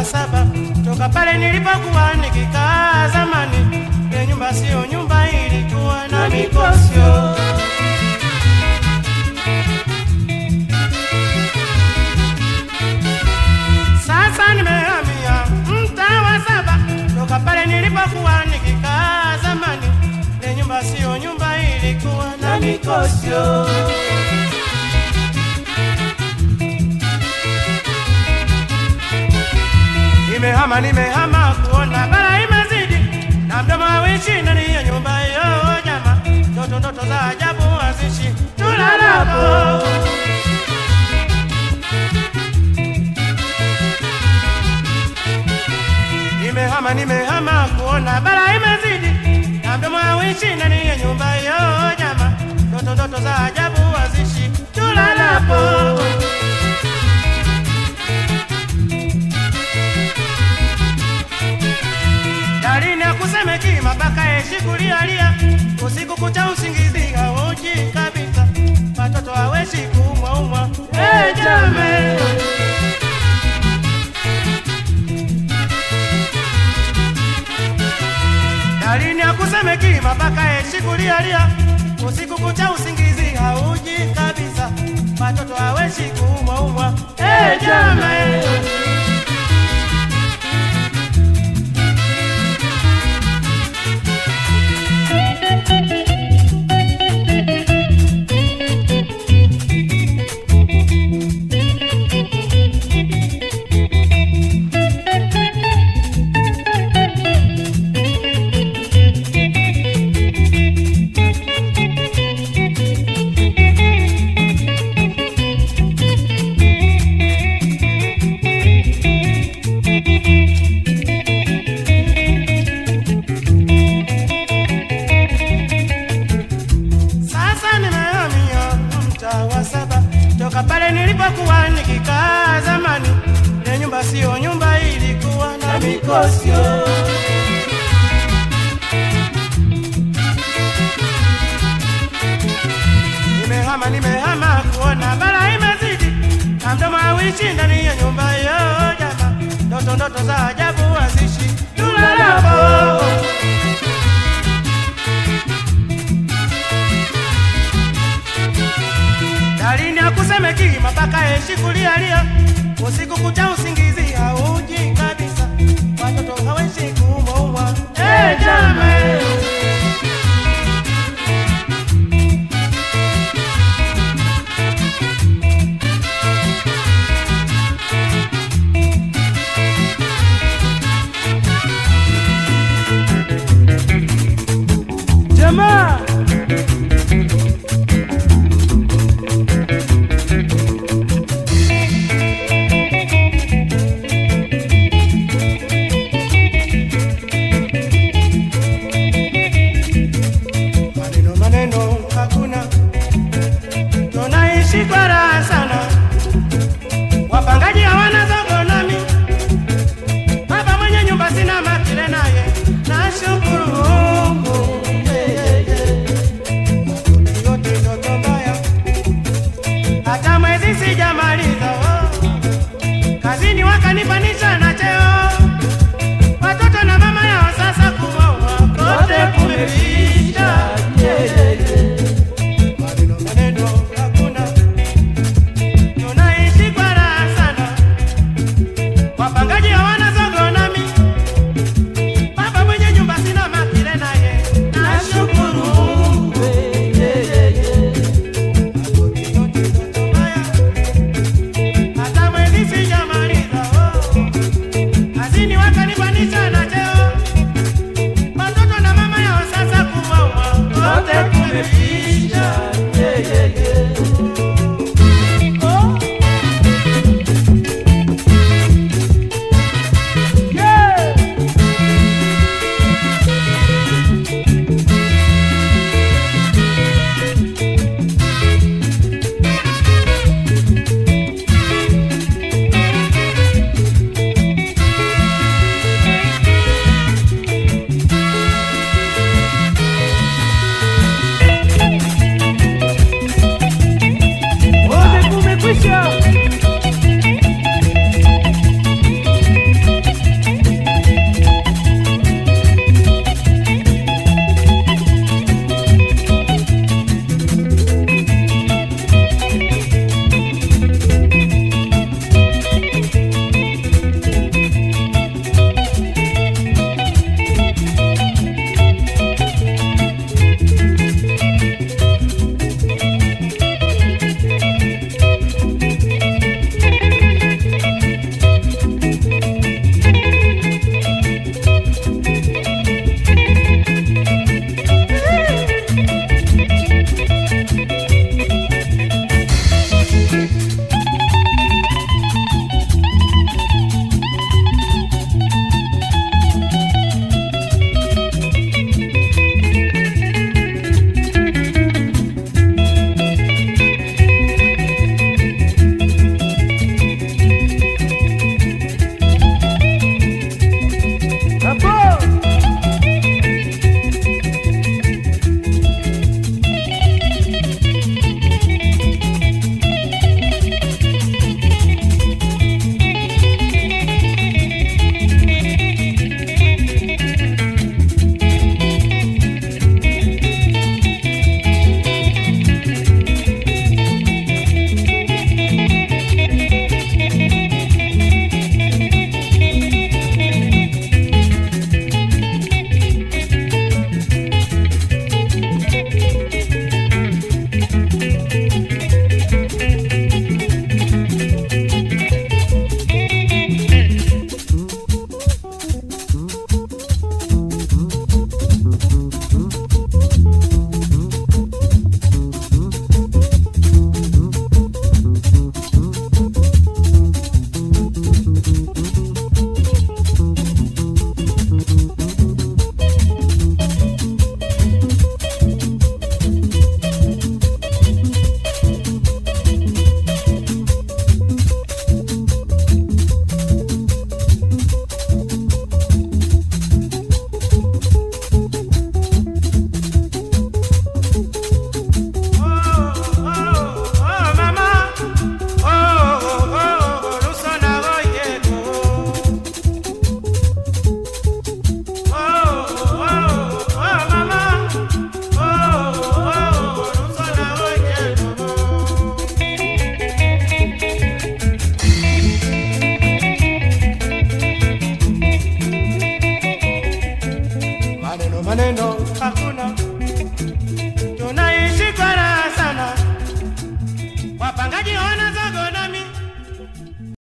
Saba toka pale nilipokuwa nikikaa zamani, ile nyumba sio nyumba, ilikuwa na mikosyo. Sasa nimehamia mtaa wa Saba toka pale nilipokuwa nikikaa zamani, ile nyumba sio nyumba, ilikuwa na mikosyo. Nimehama kuona bara imezidi, na mdomo hawishi ndani ya nyumba hiyo jama. Ndoto za ajabu hazishi tulalapo. Nimehama kuona bara imezidi, na mdomo hawishi ndani ya nyumba hiyo jama. Ndoto za ajabu hazishi tulalapo. Kusemeki mabaka yeshi kulialia, usiku kucha usingizi hauji kabisa, watoto haweshi kuumwa. Jame dalini ya kusemeki mabaka yeshi kulialia, usiku kucha usingizi hauji kabisa, watoto haweshi kuumwa. Jame toka pale nilipokuwa nikikaa zamani, ile nyumba sio nyumba, ilikuwa na mikosyo. Nimehama kuona bara imezidi, na mdomo hawishi ndani ya nyumba hiyo jama. Ndoto za ajabu hazishi tulalapo. Dalini ya kusemeki mabaka yeshi kulialia, usiku kucha usingizi hauji kabisa, watoto haweshi kuumwa. Jame jamaa hakuna, tunaishi kwa raha sana, wapangaji hawana zogo nami, baba mwenye nyumba sina makile naye, nashukuru Mungu. Yote ndoto mbaya, hata mwezi sijamaliza, kazini wakanipanisha